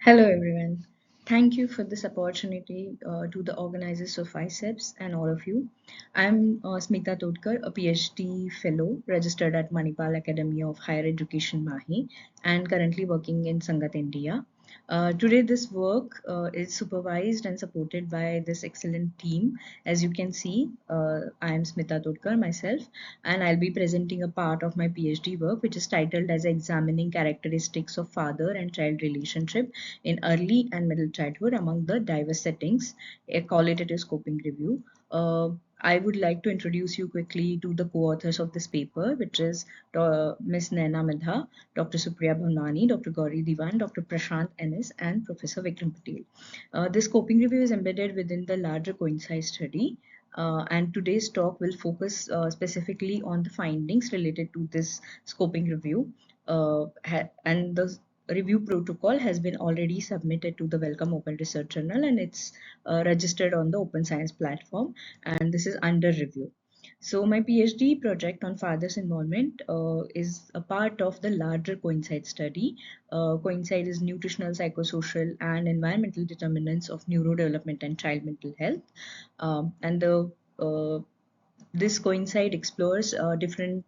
Hello everyone. Thank you for this opportunity to the organizers of I-CEPS and all of you. I'm Smita Todkar, a PhD fellow registered at Manipal Academy of Higher Education Mahi and currently working in Sangat, India. Today this work is supervised and supported by this excellent team. As you can see, I am Smita Todkar myself, and I'll be presenting a part of my PhD work which is titled as Examining Characteristics of Father and Child Relationship in Early and Middle Childhood Among the Diverse Settings, a qualitative scoping review. I would like to introduce you quickly to the co-authors of this paper, which is Ms. Naina Midha, Dr. Supriya Bhavnani, Dr. Gauri Diwan, Dr. Prashant Ennis, and Professor Vikram Patel. This scoping review is embedded within the larger coincide study, and today's talk will focus specifically on the findings related to this scoping review. And the review protocol has been already submitted to the Wellcome Open Research Journal, and it's registered on the Open Science platform, and this is under review. So my PhD project on father's involvement is a part of the larger coincide study. Coincide is nutritional, psychosocial, and environmental determinants of neurodevelopment and child mental health. And the this coincide explores different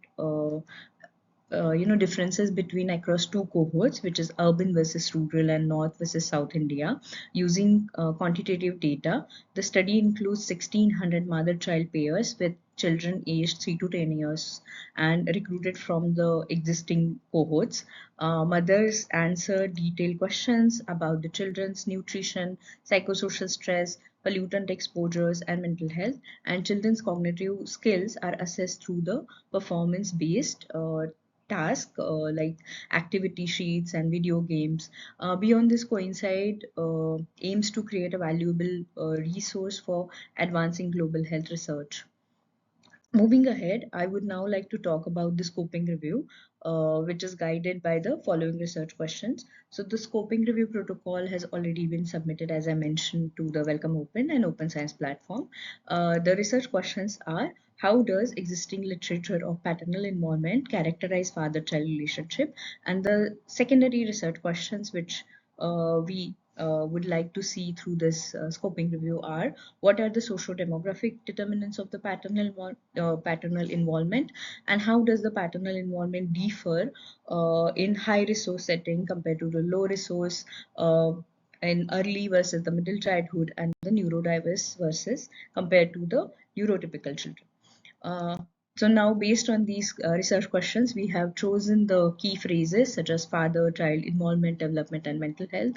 differences between across two cohorts, which is urban versus rural and north versus south India, using quantitative data. The study includes 1600 mother-child pairs with children aged 3 to 10 years and recruited from the existing cohorts. Mothers answer detailed questions about the children's nutrition, psychosocial stress, pollutant exposures, and mental health, and children's cognitive skills are assessed through the performance-based task like activity sheets and video games. Beyond this, Coincide aims to create a valuable resource for advancing global health research. Moving ahead, I would now like to talk about the scoping review, which is guided by the following research questions. So the scoping review protocol has already been submitted, as I mentioned, to the Wellcome Open and Open Science platform. The research questions are: how does existing literature of paternal involvement characterize father-child relationship? And the secondary research questions, which we would like to see through this scoping review, are: what are the socio-demographic determinants of the paternal involvement, and how does the paternal involvement differ in high resource setting compared to the low resource, in early versus the middle childhood, and the neurodiverse versus compared to the neurotypical children. Uh, so now, based on these research questions, we have chosen the key phrases such as father, child, involvement, development, and mental health.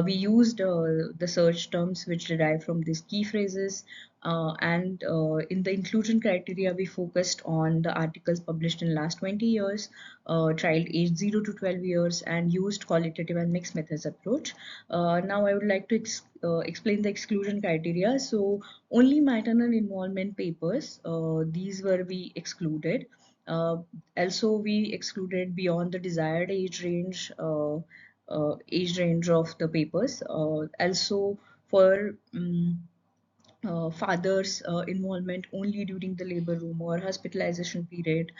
We used the search terms which derive from these key phrases. And in the inclusion criteria, we focused on the articles published in last 20 years, child aged 0 to 12 years, and used qualitative and mixed methods approach. Now I would like to explain the exclusion criteria. So only maternal involvement papers, these were we excluded. Uh, Also, we excluded beyond the desired age range of the papers. Also, for father's involvement only during the labor room or hospitalization period,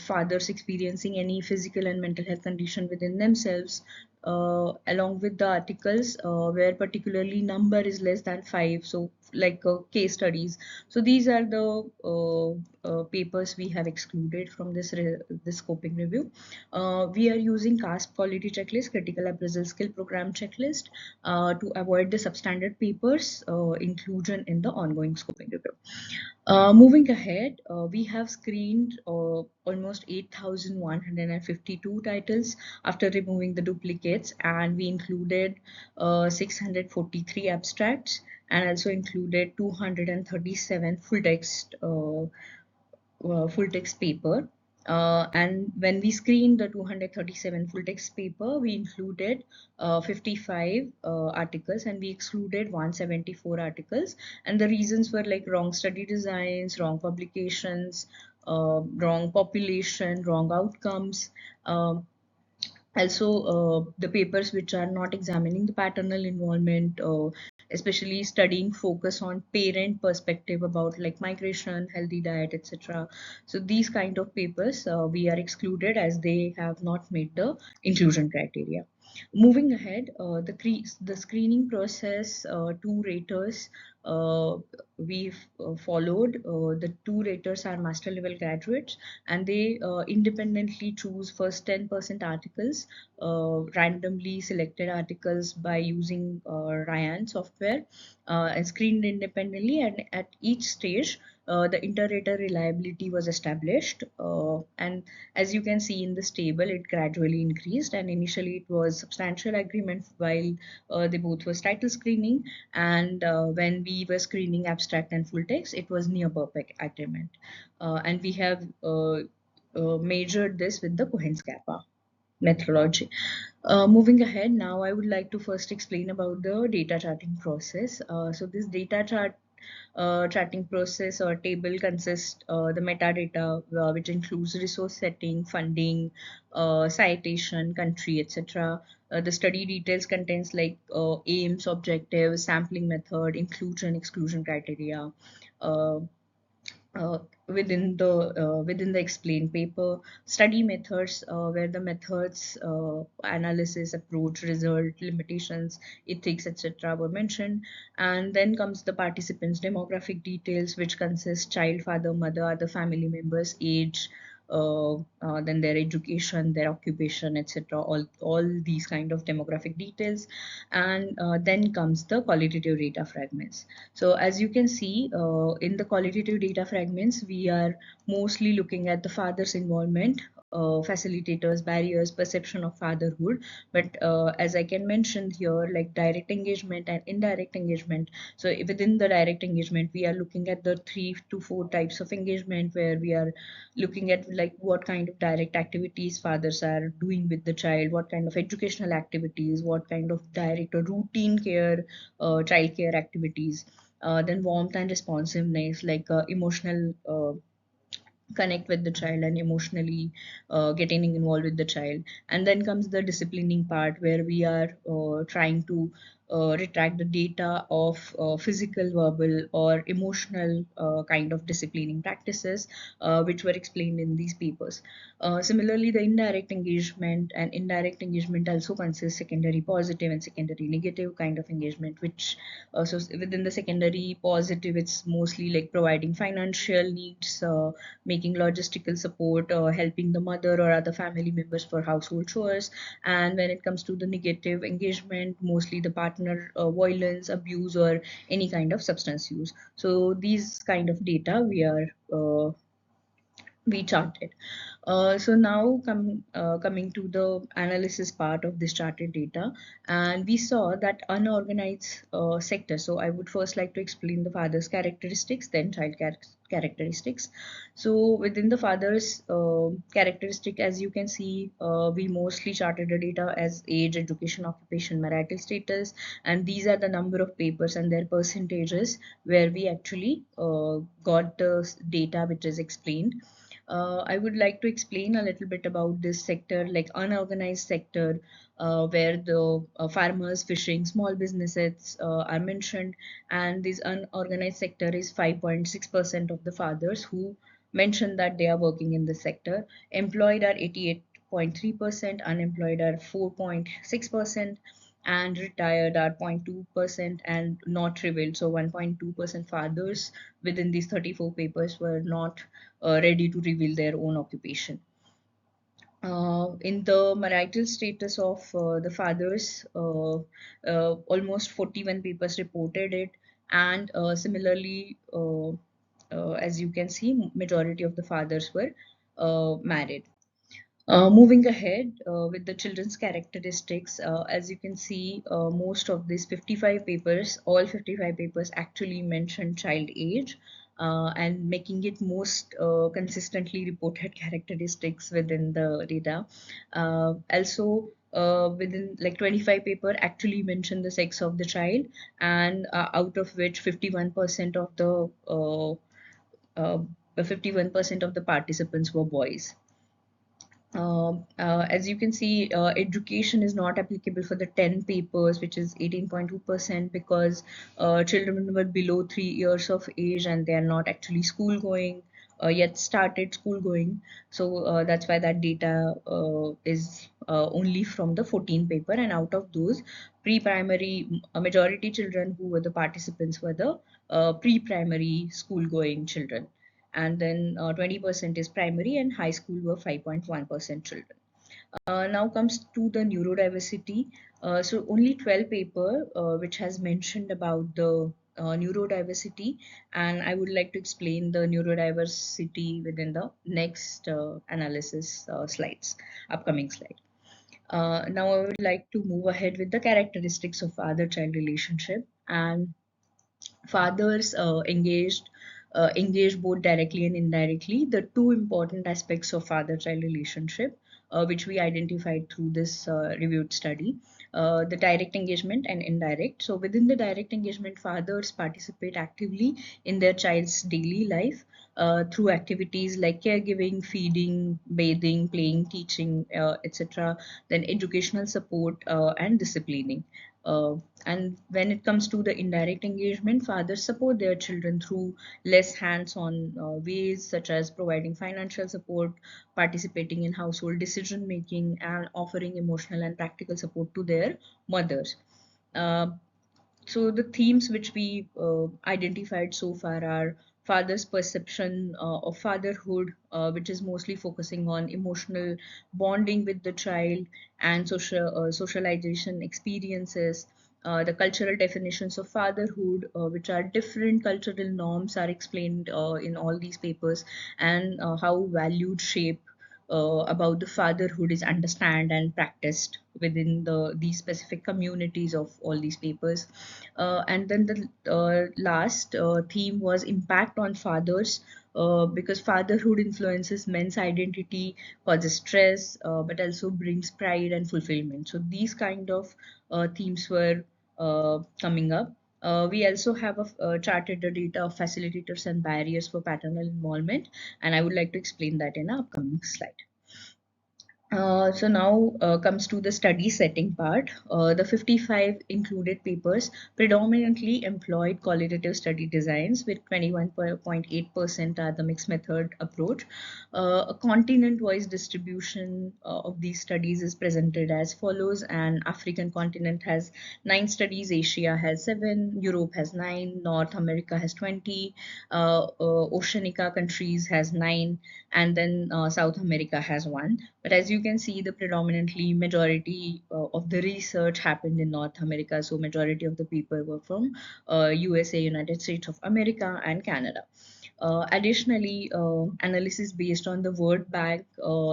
fathers experiencing any physical and mental health condition within themselves, along with the articles where particularly number is less than 5, so like case studies. So these are the papers we have excluded from this scoping review. We are using CASP quality checklist, critical appraisal skill program checklist, to avoid the substandard papers inclusion in the ongoing scoping review. Moving ahead, we have screened almost 8,152 titles after removing the duplicates, and we included 643 abstracts and also included 237 full text paper. And when we screened the 237 full text paper, we included 55 articles and we excluded 174 articles. And the reasons were like wrong study designs, wrong publications, wrong population, wrong outcomes. Also, the papers which are not examining the paternal involvement, especially studying focus on parent perspective about like migration, healthy diet, etc. So these kind of papers we are excluded as they have not met the inclusion criteria. Moving ahead, the screening process, two raters we've followed. The two raters are master level graduates, and they independently choose first 10% articles, randomly selected articles by using Ryan software, and screened independently. And at each stage, the inter-rater reliability was established, and as you can see in this table, it gradually increased, and initially it was substantial agreement while they both was title screening, and when we were screening abstract and full text, it was near perfect agreement. And we have measured this with the Cohen's kappa methodology. Moving ahead, now I would like to first explain about the data charting process. So this data charting process or table consists the metadata, which includes resource setting, funding, citation, country, etc. The study details contains like aims, objectives, sampling method, inclusion, exclusion criteria. Uh, uh, within the explained paper, study methods, where the methods, analysis, approach, result, limitations, ethics, etc. were mentioned. And then comes the participants demographic details, which consist child, father, mother, other family members, age, then their education, their occupation, etc. All these kind of demographic details. And then comes the qualitative data fragments. So as you can see, in the qualitative data fragments, we are mostly looking at the father's involvement, facilitators, barriers, perception of fatherhood. But as I can mention here, like direct engagement and indirect engagement. So within the direct engagement, we are looking at the 3 to 4 types of engagement, where we are looking at like what kind of direct activities fathers are doing with the child, what kind of educational activities, what kind of direct or routine care, child care activities. Then warmth and responsiveness, like emotional connect with the child and emotionally getting involved with the child. And then comes the disciplining part, where we are trying to retract the data of physical, verbal, or emotional kind of disciplining practices, which were explained in these papers. Similarly, the indirect engagement also consists secondary positive and secondary negative kind of engagement, which so within the secondary positive, it's mostly like providing financial needs, making logistical support, helping the mother or other family members for household chores. And when it comes to the negative engagement, mostly the partner violence, abuse, or any kind of substance use. So these kind of data we charted. So now coming to the analysis part of this charted data, and we saw that unorganized sector. So I would first like to explain the father's characteristics, then child characteristics. So within the father's characteristic, as you can see, we mostly charted the data as age, education, occupation, marital status, and these are the number of papers and their percentages where we actually got the data which is explained. I would like to explain a little bit about this sector, like unorganized sector, where the farmers, fishing, small businesses are mentioned, and this unorganized sector is 5.6% of the fathers who mentioned that they are working in this sector. Employed are 88.3%, unemployed are 4.6%, and retired are 0.2%, and not revealed. So 1.2% fathers within these 34 papers were not ready to reveal their own occupation. In the marital status of the fathers, almost 41 papers reported it, and similarly, as you can see, majority of the fathers were married. Moving ahead with the children's characteristics, as you can see, most of these 55 papers, all 55 papers actually mention child age, and making it most consistently reported characteristics within the data. Also, within like 25 paper actually mention the sex of the child, and out of which 51% of the 51% of the participants were boys. As you can see, education is not applicable for the 10 papers, which is 18.2%, because children were below 3 years of age and they are not actually school going, yet started school going. So that's why that data is only from the 14 paper, and out of those pre-primary, a majority children who were the participants were the pre-primary school going children, and then 20% is primary, and high school were 5.1% children. Now comes to the neurodiversity. So only 12 paper which has mentioned about the neurodiversity, and I would like to explain the neurodiversity within the next analysis slides, upcoming slide. Now I would like to move ahead with the characteristics of father-child relationship. And fathers engaged both directly and indirectly, the two important aspects of father-child relationship, which we identified through this reviewed study, the direct engagement and indirect. So within the direct engagement, fathers participate actively in their child's daily life through activities like caregiving, feeding, bathing, playing, teaching, etc., then educational support and disciplining. Uh, and when it comes to the indirect engagement, fathers support their children through less hands-on ways, such as providing financial support, participating in household decision making, and offering emotional and practical support to their mothers. Uh, so the themes which we identified so far are father's perception of fatherhood, which is mostly focusing on emotional bonding with the child and socialization experiences. The cultural definitions of fatherhood, which are different cultural norms, are explained in all these papers, and how valued shape about the fatherhood is understand and practiced within these specific communities of all these papers. And then the last theme was impact on fathers, because fatherhood influences men's identity, causes stress, but also brings pride and fulfillment. So these kind of themes were coming up. We also have charted the data of facilitators and barriers for paternal involvement, and I would like to explain that in our upcoming slide. So now comes to the study setting part. The 55 included papers predominantly employed qualitative study designs, with 21.8% are the mixed method approach. A continent-wise distribution of these studies is presented as follows: and African continent has 9 studies, Asia has 7, Europe has 9, North America has 20, Oceanica countries has 9, and then South America has 1. But as you can see, the predominantly majority of the research happened in North America. So majority of the people were from USA, United States of America, and Canada. Additionally, analysis based on the World Bank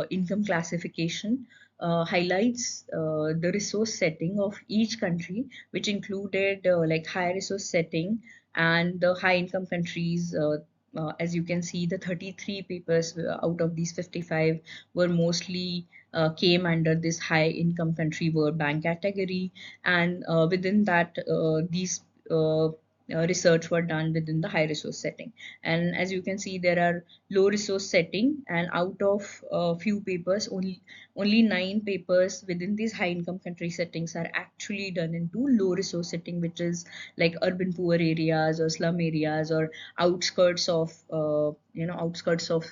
income classification highlights the resource setting of each country, which included like high resource setting and the high income countries. As you can see, the 33 papers out of these 55 were mostly came under this high income country World Bank category, and within that, these research were done within the high resource setting. And as you can see, there are low resource setting, and out of a few papers, only 9 papers within these high income country settings are actually done into low resource setting, which is like urban poor areas or slum areas or outskirts of outskirts of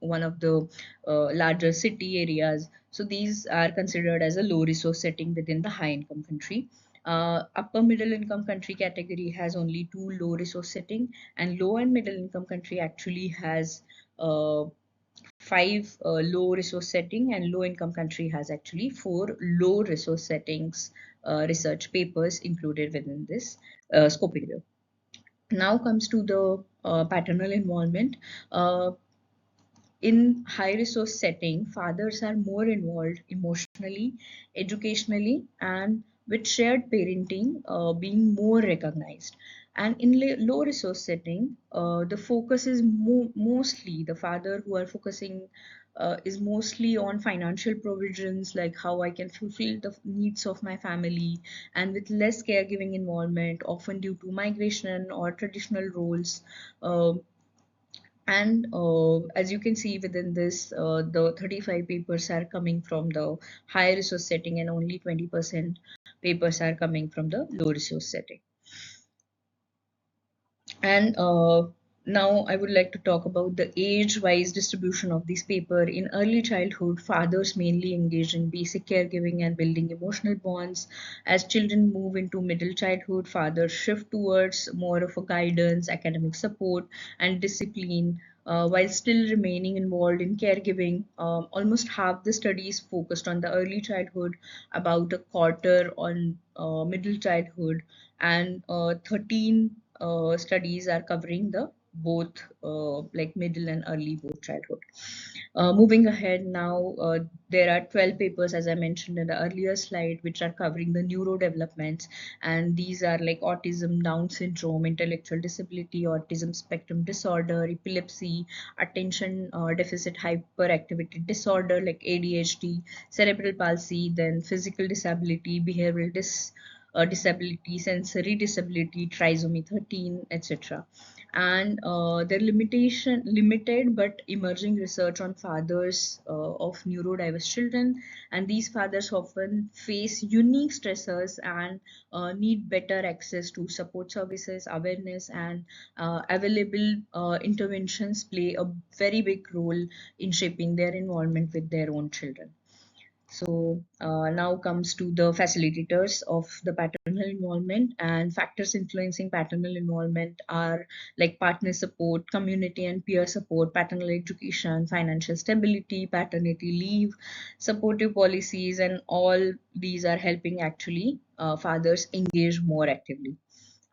one of the larger city areas. So these are considered as a low resource setting within the high income country. Upper middle income country category has only 2 low resource setting, and low and middle income country actually has 5 low resource setting, and low income country has actually 4 low resource settings research papers included within this scope area. Now comes to the paternal involvement. In high resource setting, fathers are more involved emotionally, educationally, and with shared parenting being more recognized. And in low resource setting, the focus is mostly the father who are focusing is mostly on financial provisions, like how I can fulfill the needs of my family, and with less caregiving involvement, often due to migration or traditional roles. Uh, and as you can see within this, the 35 papers are coming from the high resource setting, and only 20% papers are coming from the low resource setting. And Now, I would like to talk about the age-wise distribution of this paper. In early childhood, fathers mainly engage in basic caregiving and building emotional bonds. As children move into middle childhood, fathers shift towards more of a guidance, academic support, and discipline. While still remaining involved in caregiving, almost half the studies focused on the early childhood, about a quarter on middle childhood, and 13 studies are covering the both like middle and early both childhood. Moving ahead now, there are 12 papers, as I mentioned in the earlier slide, which are covering the neurodevelopments, and these are like autism, Down syndrome, intellectual disability, autism spectrum disorder, epilepsy, attention deficit hyperactivity disorder like ADHD, cerebral palsy, then physical disability, behavioral disability, sensory disability, trisomy 13, etc. And their limited but emerging research on fathers of neurodiverse children, and these fathers often face unique stressors and need better access to support services, awareness, and available interventions play a very big role in shaping their involvement with their own children. So now comes to the facilitators of the paternal involvement, and factors influencing paternal involvement are like partner support, community and peer support, paternal education, financial stability, paternity leave, supportive policies, and all these are helping actually fathers engage more actively.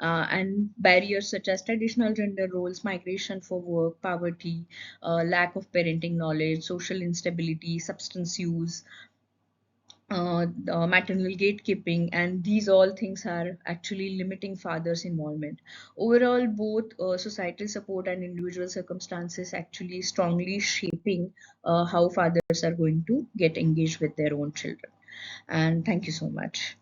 And barriers such as traditional gender roles, migration for work, poverty, lack of parenting knowledge, social instability, substance use, the maternal gatekeeping, and these all things are actually limiting fathers' involvement. Overall, both societal support and individual circumstances actually strongly shaping how fathers are going to get engaged with their own children. And thank you so much.